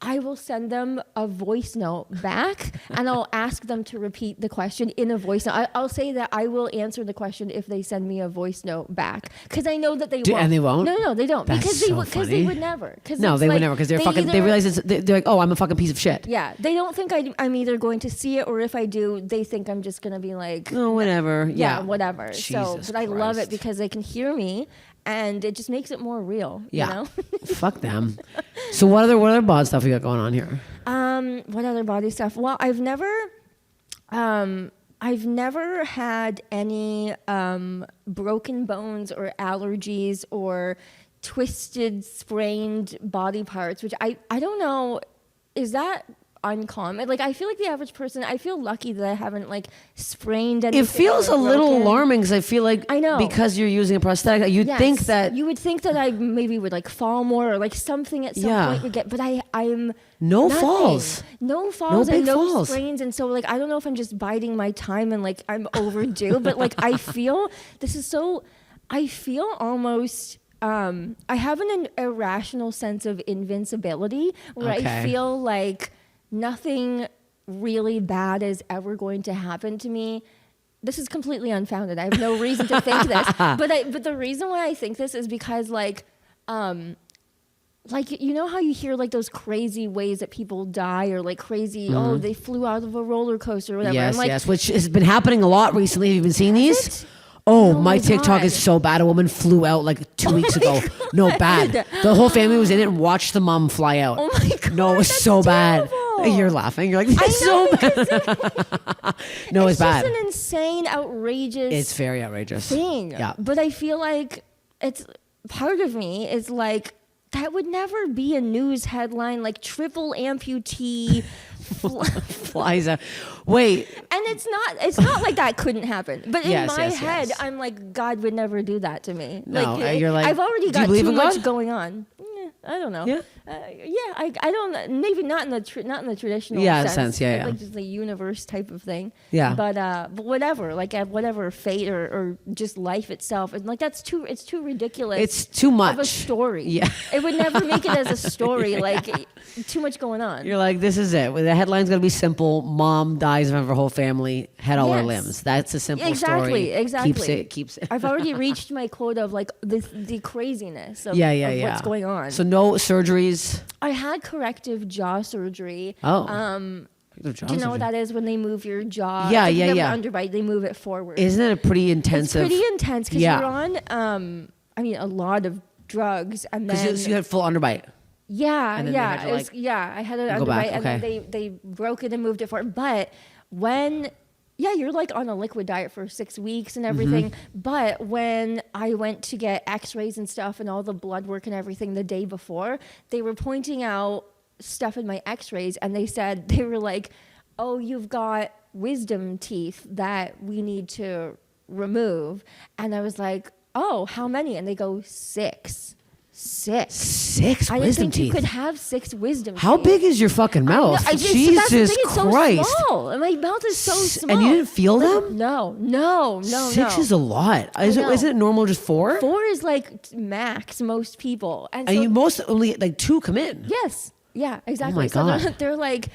I will send them a voice note back and I'll ask them to repeat the question in a voice note. I'll say that I will answer the question if they send me a voice note back, because I know that they won't. And they won't? No, they don't. That's because they would never. No, they would never, because they realize they're like, oh, I'm a fucking piece of shit. Yeah, they don't think I'm either going to see it, or if I do, they think I'm just going to be like, no, whatever. Yeah, whatever. Jesus but I love it Christ. because they can hear me. And it just makes it more real. Yeah. You know? Fuck them. So what other bod stuff you got going on here? What other body stuff? Well, I've never had any broken bones or allergies or twisted, sprained body parts, which I don't know. Is that uncommon? Like, I feel like the average person, I feel lucky that I haven't like sprained anything. It feels a little alarming, because I feel like, I know, because you're using a prosthetic, you would think that I maybe would like fall more, or like something at some point would get, but I'm no nothing. falls, no falls, no big and no falls. sprains, and so like I don't know if I'm just biding my time and like I'm overdue, but like I feel almost. I have an irrational sense of invincibility where I feel like nothing really bad is ever going to happen to me. This is completely unfounded. I have no reason to think this, but the reason why I think this is because like you know how you hear like those crazy ways that people die, or like crazy, they flew out of a roller coaster or whatever. Yes, which has been happening a lot recently. Have you been seeing these? Oh, my TikTok is so bad. A woman flew out like 2 weeks ago. No, bad. The whole family was in it and watched the mom fly out. Oh my God. No, it was so terrible. bad. You're laughing. You're like, that's so bad. No, it's bad. It's just an insane, outrageous. It's very outrageous thing. Yeah. But I feel like it's part of me is like, that would never be a news headline, like triple amputee flies out. Wait. And it's not like that couldn't happen. But in my head, yes. I'm like, God would never do that to me. No, you're like, I've already got believe too in much God? going on. I don't know. Yeah. I don't. Maybe not in the traditional sense. Yeah. Like just the universe type of thing. Yeah. But whatever, like whatever fate or just life itself, and like that's too. It's too ridiculous. It's too much of a story. Yeah. It would never make it as a story. Like too much going on. You're like, this is it. The headline's gonna be simple. Mom dies in front of her whole family. Had all her Yes. limbs. That's a simple story. Exactly. Keeps it. I've already reached my quota of like the craziness of, of what's going on. So no surgeries. I had corrective jaw surgery. Oh. Do you know what that is when they move your jaw? Yeah, if you have yeah. an underbite, they move it forward. Isn't it a pretty intensive? It's pretty intense because you're on, a lot of drugs, and then Because you had full underbite. Yeah, And then yeah, they had to, I had an go back, underbite, and then they broke it and moved it forward. But you're like on a liquid diet for 6 weeks and everything. Mm-hmm. But when I went to get x-rays and stuff and all the blood work and everything the day before, they were pointing out stuff in my x-rays, and they were like, oh, you've got wisdom teeth that we need to remove. And I was like, oh, how many? And they go, 6. 6 I didn't wisdom think teeth. you could have 6 wisdom teeth. How big is your fucking mouth? Jesus it's Christ. So small. My mouth is so small. And you didn't feel them? No. 6 is a lot. Isn't it normal just 4? 4 is like max most people. And you most only like 2 come in. Yes. Yeah, exactly. Oh my God. They're like,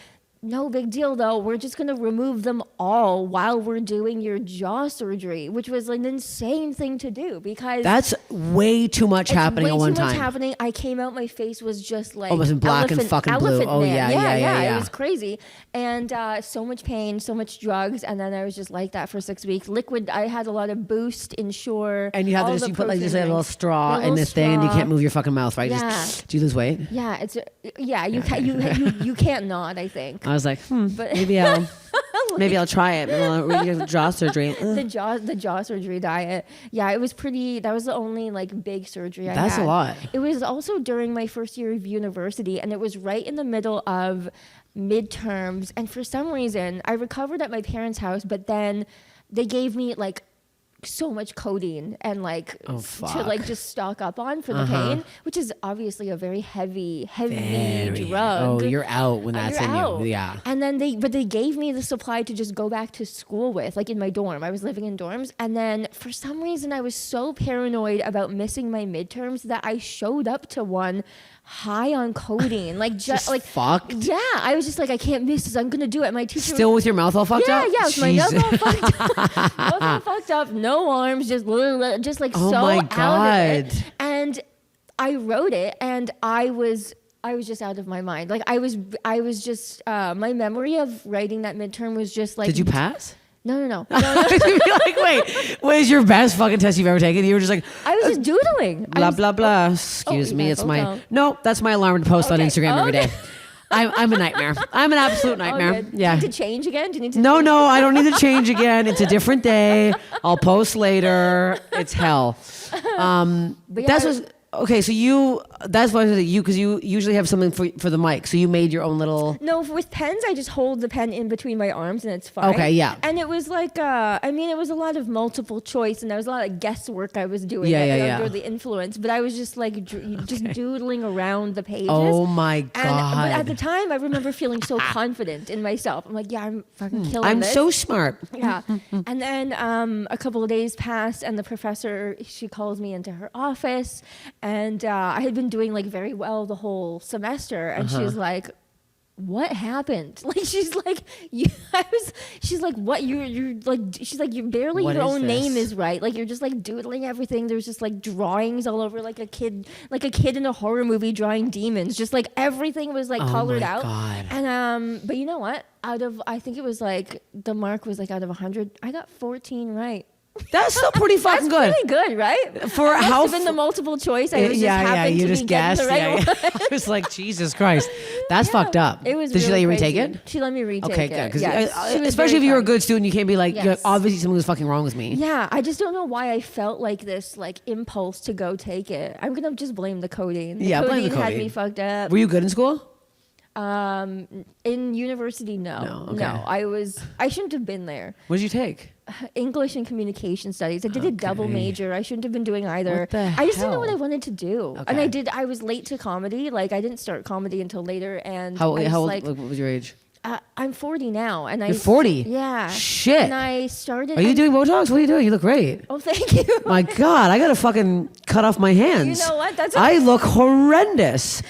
no big deal though. We're just going to remove them all while we're doing your jaw surgery, which was an insane thing to do because that's way too much happening at one time. Way too much happening. I came out, my face was just like almost in black and fucking blue. Oh man. Yeah. It was crazy. And so much pain, so much drugs. And then I was just like that for 6 weeks. Liquid, I had a lot of Boost, Ensure. And you have to you put like just a little straw in this thing and you can't move your fucking mouth, right? Yeah. Do you lose weight? Yeah, you can't not, I think. I was like, but maybe I'll try it. We'll get jaw surgery. The jaw surgery diet. Yeah, it was pretty. That was the only like big surgery I had. That's a lot. It was also during my first year of university, and it was right in the middle of midterms. And for some reason, I recovered at my parents' house, but then they gave me like so much codeine and like to like just stock up on for the pain, which is obviously a very heavy drug. Oh, you're out when that's in you. Yeah. And then they gave me the supply to just go back to school with, like in my dorm. I was living in dorms, and then for some reason I was so paranoid about missing my midterms that I showed up to one high on codeine, like just like fucked. Yeah, I was just like, I can't miss this. I'm gonna do it. My teacher still with your mouth all fucked up. Yeah, with my mouth all fucked up. Mouth all fucked up. No arms, just like oh so my out God. of it. And I wrote it, and I was just out of my mind. Like I was just my memory of writing that midterm was just like. Did you pass? No. Like, wait, what is your best fucking test you've ever taken? You were just like, I was just doodling. Blah, blah, blah. Excuse me. It's my, no, that's my alarm to post on Instagram every day. I'm a nightmare. I'm an absolute nightmare. Yeah. Do you need to change again? Do you need to No, I don't need to change again. It's a different day. I'll post later. It's hell. That's what. Okay, so that's why I said you, because you usually have something for the mic. So you made your own little. No, with pens, I just hold the pen in between my arms and it's fine. Okay, yeah. And it was like, it was a lot of multiple choice and there was a lot of guesswork I was doing under the influence. But I was just like, just doodling around the pages. Oh my God. But at the time, I remember feeling so confident in myself. I'm like, yeah, I'm fucking killing this. I'm so smart. Yeah. And then a couple of days passed and the professor, she calls me into her office. And I had been doing like very well the whole semester, and she's like, "What happened?" Like she's like, she's like, "What you're like?" She's like, "You barely your own name is right. Like you're just like doodling everything. There's just like drawings all over, like a kid in a horror movie drawing demons. Just like everything was like colored out." God. And but you know what? I think it was like the mark was like out of 100, I got 14 right. That's still pretty fucking good. Pretty good, right? For it how must have been the multiple choice. I was just happened to be getting the right one. I was like, Jesus Christ, that's fucked up. It was. Did she let you retake crazy. it? She let me retake it. Okay, good. Because yes. especially if you're a good student, you can't be like, obviously something was fucking wrong with me. Yeah, I just don't know why I felt like this like impulse to go take it. I'm gonna just blame the codeine. Blame the codeine. Had me fucked up. Were you good in school? In university, no. I shouldn't have been there. What did you take? English and communication studies. I did a double major. I shouldn't have been doing either. What the hell? I just didn't know what I wanted to do. Okay. And I was late to comedy. Like I didn't start comedy until later. And how old? What was your age? I'm 40 now, and you're 40. Yeah. Shit. And I started. Are you doing Botox? What are you doing? You look great. Oh, thank you. My God, I gotta fucking cut off my hands. You know what? I look horrendous.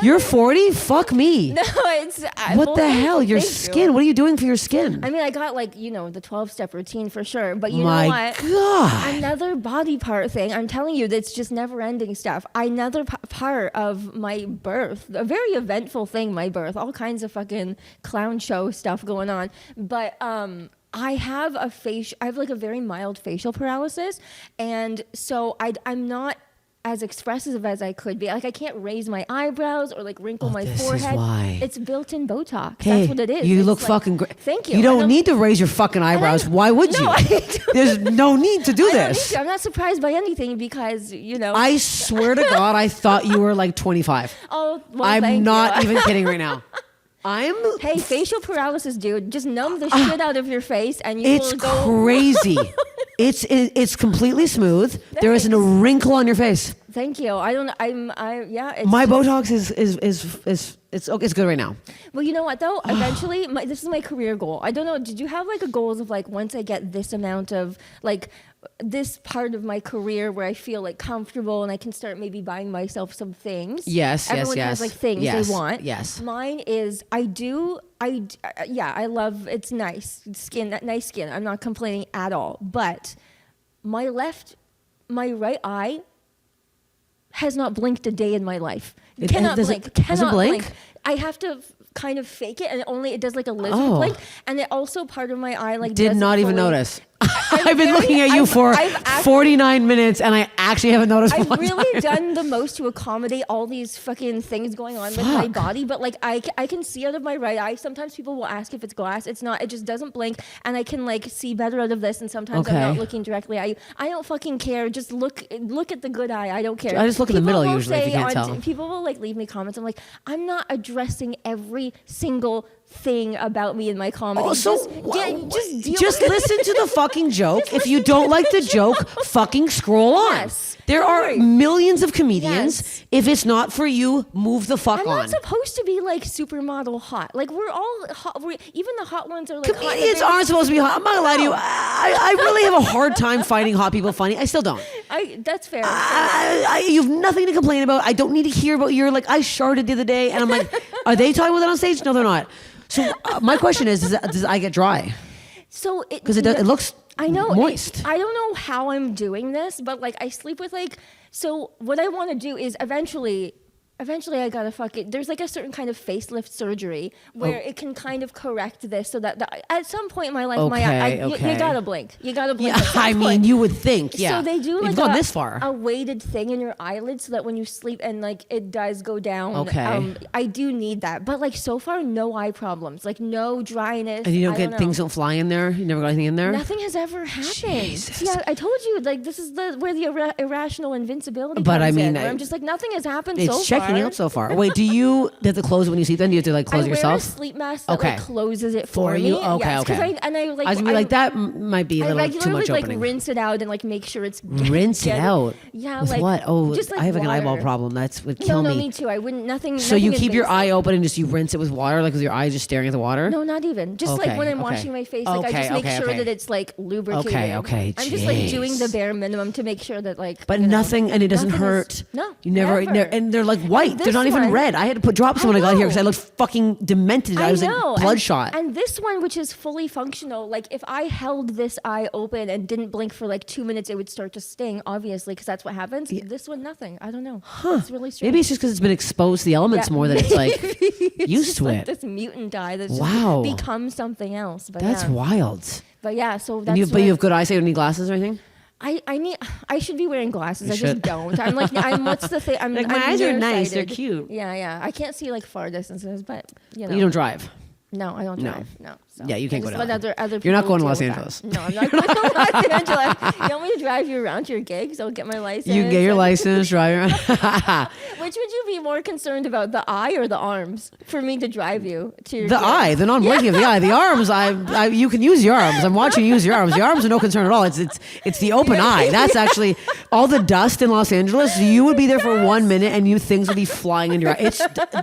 You're 40? Fuck me. No, it's. What the hell? Your skin. What are you doing for your skin? I mean, I got like, the 12-step routine for sure. But you know what? My God. Another body part thing. I'm telling you, that's just never ending stuff. Another part of my birth, a very eventful thing, my birth, all kinds of fucking clown show stuff going on. But, I have like a very mild facial paralysis. And so I'm not as expressive as I could be. Like I can't raise my eyebrows or like wrinkle my forehead. This is why. It's built-in Botox. Hey, that's what it is. You look fucking great. Thank you. You don't need to raise your fucking eyebrows. Why would you? There's no need to do this. I'm not surprised by anything because, I swear to God, I thought you were like 25. Oh, well, I'm not even kidding right now. Hey, facial paralysis, dude. Just numb the shit out of your face and you will go. It's crazy. It's completely smooth. There isn't a wrinkle on your face. Thank you. My Botox it's good right now. Well, you know what though? Eventually, this is my career goal. I don't know. Did you have like a goals of like once I get this amount of like this part of my career where I feel like comfortable and I can start maybe buying myself some things? Yes. Everyone has like things they want. Yes. Mine is I I love, it's nice skin. I'm not complaining at all. But my right eye has not blinked a day in my life. It cannot blink. Cannot blink. I have to kind of fake it, and it does like a lizard blink, and it also part of my eye like did not even notice. I've been looking at you for 49 minutes, and I actually haven't noticed. I've really done the most to accommodate all these fucking things going on with my body, but like I can see out of my right eye. Sometimes people will ask if it's glass. It's not. It just doesn't blink, and I can like see better out of this. And sometimes I'm not looking directly at you. I don't fucking care. Just look at the good eye. I don't care. I just look in the middle usually. If you can't tell. People will like leave me comments. I'm like, I'm not addressing every single thing about me in my comedy. Oh, just listen to the fucking joke. If you don't like the joke, fucking scroll on. Yes. There are millions of comedians. Yes. If it's not for you, move the fuck on. I'm not supposed to be like supermodel hot. Like we're all hot. Even the hot ones are like comedians aren't supposed to be hot. I'm not gonna lie to you. I really have a hard time finding hot people funny. I still don't. That's fair. You have nothing to complain about. I don't need to hear about your like I sharted the other day, and I'm like, are they talking about that on stage? No, they're not. So my question is, does I get dry? So because it looks moist. I don't know how I'm doing this, but like I sleep with like. So what I want to do is eventually I gotta there's like a certain kind of facelift surgery where it can kind of correct this so that at some point in my life, you gotta blink. You gotta blink. Yeah, I mean, you would think, yeah. So they do like You've gone this far. A weighted thing in your eyelid so that when you sleep and like it does go down. Okay. I do need that, but like so far, no eye problems, like no dryness. And you don't get things don't fly in there. You never got anything in there. Nothing has ever happened. Jesus. Yeah, I told you like this is where the irrational invincibility. But comes I mean, in, where I'm just like nothing has happened so far. It's checking out so far. Wait, do you have to close it when you sleep? Then do you have to like close it yourself? I wear a sleep mask that like closes it for you. me. Okay, yes, okay. I was gonna be like that might be a little too much like opening. rinse it out and like make sure it's rinse it out. Yeah, with like what? Oh, just like I have like an water. eyeball problem. That's would kill me. No, me too. I wouldn't. Nothing. So you keep your invasive. eye open and just you rinse it with water, like with your eyes just staring at the water. No, not even. Just like when I'm washing my face, like I just make sure that it's like lubricated. Okay. I'm just like doing the bare minimum to make sure that like. But nothing, and it doesn't hurt. No, you never. And they're like white. They're not even red. I had to put drops when I got here because I looked fucking demented. I was like bloodshot. And this one, which is fully functional, like if I held this eye open and didn't blink for like 2 minutes, it would start to sting, obviously, because that's what happens. Yeah. This one, nothing. I don't know. Huh. It's really strange. Maybe it's just because it's been exposed to the elements more than it's like used to it. This mutant eye that's just become something else. But that's wild. But yeah, so that's. But you have good eyesight. You don't need glasses or anything. I should be wearing glasses. I just don't. I'm like, what's the thing? I'm like my eyes are nice. They're cute. Yeah. I can't see like far distances, but you know. You don't drive. No, I don't drive. No. So yeah, you can't go to other You're not going to Los Angeles. No, I'm not going to Los Angeles. You want me to drive you around to your gigs? I'll get my license. You get your license, drive around. Which would you be more concerned about, the eye or the arms, for me to drive you to your The gig? eye, the non-blinking of the eye. The arms, you can use your arms. I'm watching you use your arms. The arms are no concern at all. It's the open eye. That's actually all the dust in Los Angeles. You would be there for 1 minute and things would be flying in your eye.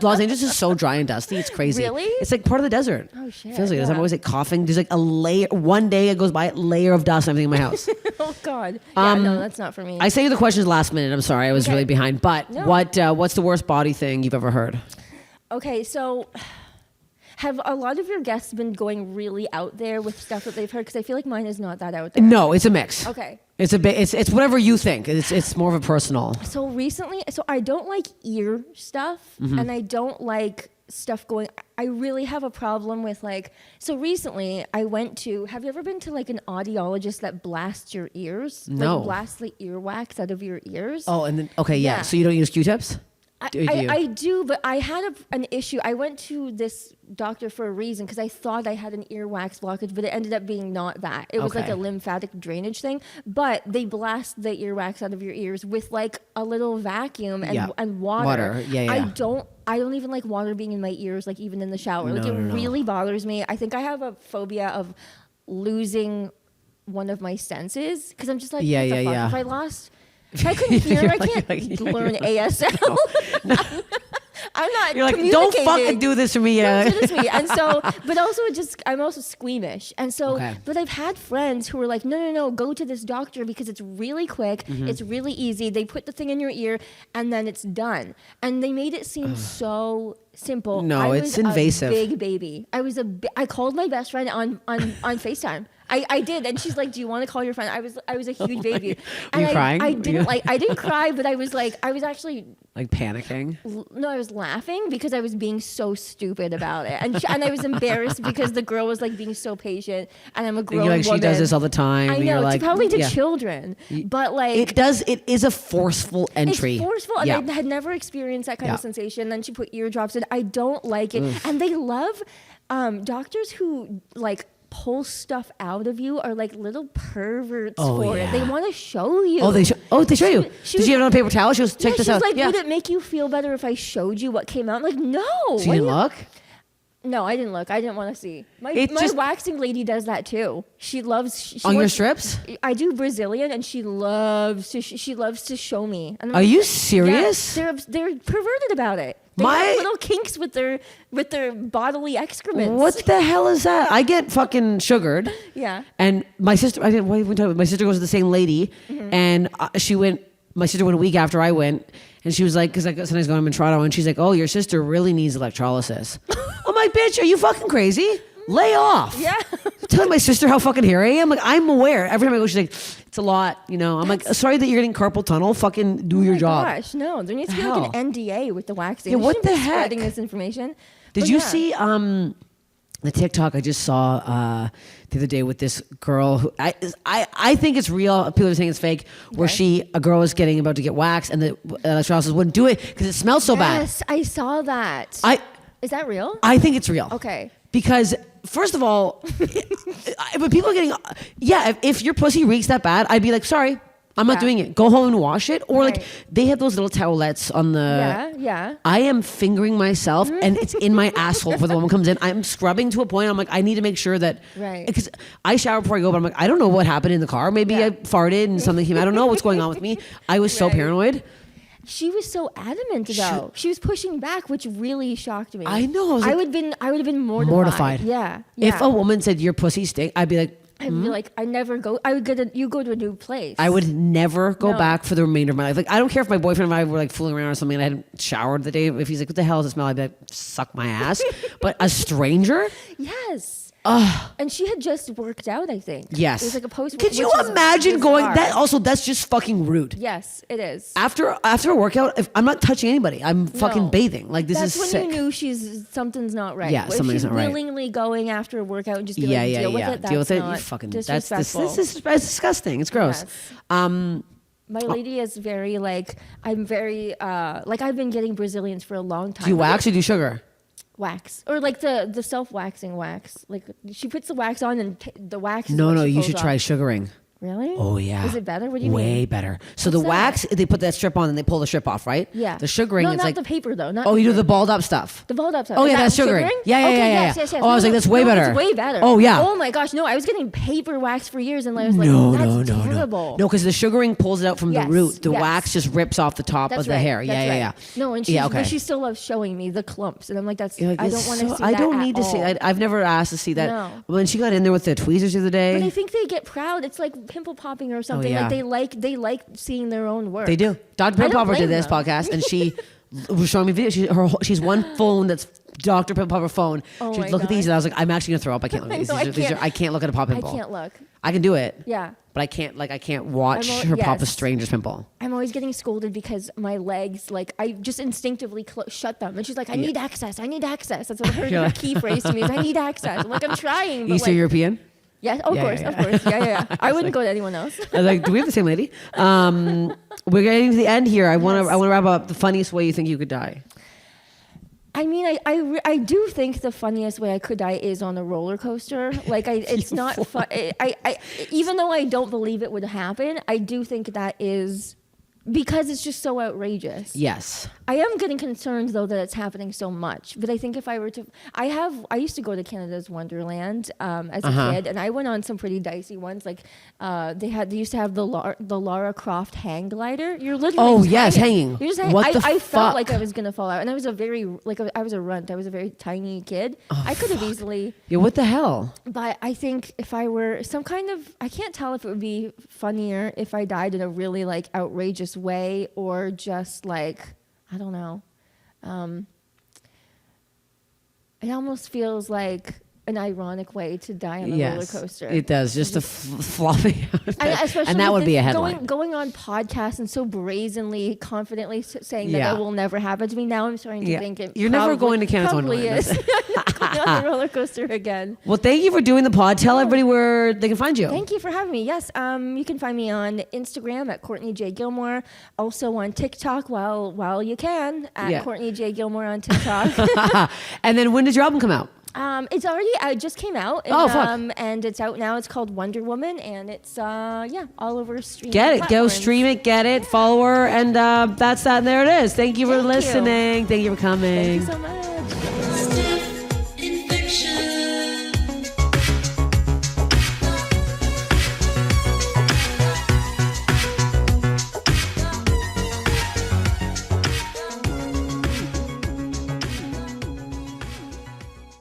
Los Angeles is so dry and dusty. It's crazy. Really? It's like part of the desert. Oh shit. Feels like this. I'm always like coughing. There's like a layer. One day it goes by, a layer of dust and everything in my house. Oh God. Yeah, no, that's not for me. I say the questions last minute. I'm sorry, I was really behind. But what's the worst body thing you've ever heard? Okay, so have a lot of your guests been going really out there with stuff that they've heard? Because I feel like mine is not that out there. No, it's a mix. Okay. It's a bit. It's whatever you think. It's more of a personal. So recently, I don't like ear stuff, and I don't like stuff going. I really have a problem with so recently I went to, have you ever been to like an audiologist that blasts your ears? No. Like blasts the earwax out of your ears? Oh, and then, yeah. So you don't use Q-tips? I do, but I had an issue. I went to this doctor for a reason because I thought I had an earwax blockage, but it ended up being not that. It was like a lymphatic drainage thing, but they blast the earwax out of your ears with like a little vacuum and water. Yeah. I don't even like water being in my ears, like even in the shower. It really bothers me. I think I have a phobia of losing one of my senses because I'm just like, what the fuck? If I couldn't hear, I can't learn ASL. No. I'm not. You're like, don't communicating. fucking do this to me. Yeah. Don't do this to me. And so, but also I'm also squeamish. And so, Okay. but I've had friends who were like, no, go to this doctor because it's really quick. It's really easy. They put the thing in your ear and then it's done. And they made it seem so simple. No, I it's was invasive. A big baby. I called my best friend on FaceTime. I did, and she's like, "Do you want to call your friend?" I was a huge baby. Were you crying? I didn't cry, but I was actually Like panicking. no, I was laughing because I was being so stupid about it, and I was embarrassed because the girl was like being so patient, and I'm a grown And you're like, woman. she does this all the time. I and you're know, like, probably to yeah. children, but like It is a forceful entry. it's forceful, and Yeah. I had never experienced that kind Yeah. of sensation. Then she put eardrops in. I don't like it, and they love doctors who like pull stuff out of you are like little perverts for it. They want to show you. Oh, they show you. She Did you have it on paper towel? She goes, check this she's out. like, Yeah. would it make you feel better if I showed you what came out? I'm like, no. So you didn't look? No, I didn't look. I didn't want to see. My It's just- waxing lady does that too. She loves she On your wants- strips? I do Brazilian, and she loves to show me. And I'm Are like, you yeah, serious? they're perverted about it. They My- have little kinks with their bodily excrements. What the hell is that? I get fucking sugared. Yeah. And my sister, my sister goes to the same lady, and she went. My sister went a week after I went, and she was like, because I sometimes go in Toronto, and she's like, "Oh, your sister really needs electrolysis." I'm like, "Bitch, are you fucking crazy? Lay off." Yeah. I'm telling my sister how fucking hairy I am. Like, I'm aware. Every time I go, she's like, "It's a lot," you know. I'm like, "Sorry that you're getting carpal tunnel. Fucking do your job." Gosh, no. There needs to be Hell. like an NDA with the waxing. Yeah, You what shouldn't the be heck? Spreading this information. Did But you yeah. see the TikTok I just saw the other day with this girl who I think it's real. People are saying it's fake. Where a girl was about to get waxed, and the electrolysis wouldn't do it because it smelled so bad. Yes, I saw that. Is that real? I think it's real. Okay. Because first of all, but people are getting if your pussy reeks that bad, I'd be like, sorry. I'm not doing it. Go home and wash it. Or like Right. they have those little towelettes on the. Yeah. I am fingering myself and it's in my asshole before the woman comes in. I'm scrubbing to a point. I'm like, I need to make sure that. Right. Because I shower before I go, but I'm like, I don't know what happened in the car. Maybe Yeah. I farted and something came. I don't know what's going on with me. I was so Right. paranoid. She was so adamant though. She was pushing back, which really shocked me. I know. I was I like- would have been mortified. Mortified. Yeah. If a woman said your pussy stink, I'd be like, I'd be like, I never go. I would you go to a new place. I would never go No. back for the remainder of my life. Like, I don't care if my boyfriend and I were like fooling around or something and I hadn't showered the day. If he's like, what the hell does it smell? I'd be like, suck my ass. But a stranger? Yes. And she had just worked out, I think. Yes. It was like a post. Could you which is imagine going bizarre. that's just fucking rude. Yes, it is. After a workout, if I'm not touching anybody, I'm fucking No. bathing. Like, this That's is when sick. you knew something's not right. Yeah, But if something's she's not right. willingly going after a workout and just be Yeah, like, yeah, deal yeah. with it. Deal with it. You Not fucking. disrespectful. This is disgusting. It's gross. Yes. My lady is very like, I'm very like, I've been getting Brazilians for a long time. Do you wax or do you sugar? Wax, or like the self-waxing wax. Like she puts the wax on and the wax. is No, what no. she You pulls should off. try sugaring. Really? Oh yeah. Is it better? What do you Way mean? better. So the What's that? wax, they put that strip on and they pull the strip off, right? Yeah. The sugaring, No, it's not like the paper though. Not oh, you do paper. the balled up stuff. The balled up stuff. Oh, Is yeah, that that's sugaring. Yeah, Okay, yeah. Yes. Oh, I was like, that's way better. It's way better. Oh, yeah. Oh my gosh, no! I was getting paper wax for years, and I was like, No, that's no, terrible. no, because the sugaring pulls it out from Yes, the root. The yes. wax just rips off the top That's of the right. hair. That's Yeah. right. No, and Yeah, okay. but she still loves showing me the clumps, and I'm like, that's. You're like, I it's don't want to so- see I that. don't at need to see. all. I've never asked to see that. No. When she got in there with the tweezers the other day, But I think they get proud. It's like pimple popping or something. yeah. Like they like seeing their own work. they do. Dr. I Pimple don't Popper did blame this them. podcast, and she was showing me videos. She's one phone that's Dr. Pimple Popper phone. Oh She'd my look at these, God. and I was like, I'm actually gonna throw up. I can't look at these. I know, I can't look at a pop I pimple. can't look. I can do it. Yeah. But I can't watch I'm her pop a yes. stranger's pimple. I'm always getting scolded because my legs, like, I just instinctively shut them. And she's like, I need access. I need access. That's what You're her like- key phrase to me is, I need access. I'm like, I'm trying. But Eastern like, European? yeah, of Yeah, course, yeah, of course. Yeah. I wouldn't go to anyone else. I was like, do we have the same lady? We're getting to the end here. I want to wrap up the funniest way you think you could die. I mean, I do think the funniest way I could die is on a roller coaster. Like, it's not fun. I even though I don't believe it would happen, I do think that is because it's just so outrageous. Yes. I am getting concerned though that it's happening so much. But I think if I were to, I used to go to Canada's Wonderland as a kid, and I went on some pretty dicey ones. Like they used to have the Lara Croft hang glider. You're literally hanging. You're just hanging. What the I felt fuck? like I was gonna fall out, and I was I was a runt. I was a very tiny kid. I could have easily. Yeah, what the hell? But I think if I were some kind of, I can't tell if it would be funnier if I died in a really like outrageous way or just like, I don't know. It almost feels like an ironic way to die on a roller coaster. It does, just to flopping out. And that would be a headline. Going on podcasts and so brazenly, confidently saying that will never happen to me. Now I'm starting to think it You're never going to Canada's probably Wonderland. is. Going on the roller coaster again. Well, thank you for doing the pod. Tell everybody where they can find you. Thank you for having me. Yes, you can find me on Instagram at Courtney J. Gilmour. Also on TikTok while you can at Courtney J. Gilmour on TikTok. And then when does your album come out? It's already, it just came out. And, and it's out now. It's called Wonder Woman, and it's, all over streaming Get it. platforms. Go stream it. Get it. Follow her. And that's that. And there it is. Thank you for listening. Thank you for coming. Thank you so much.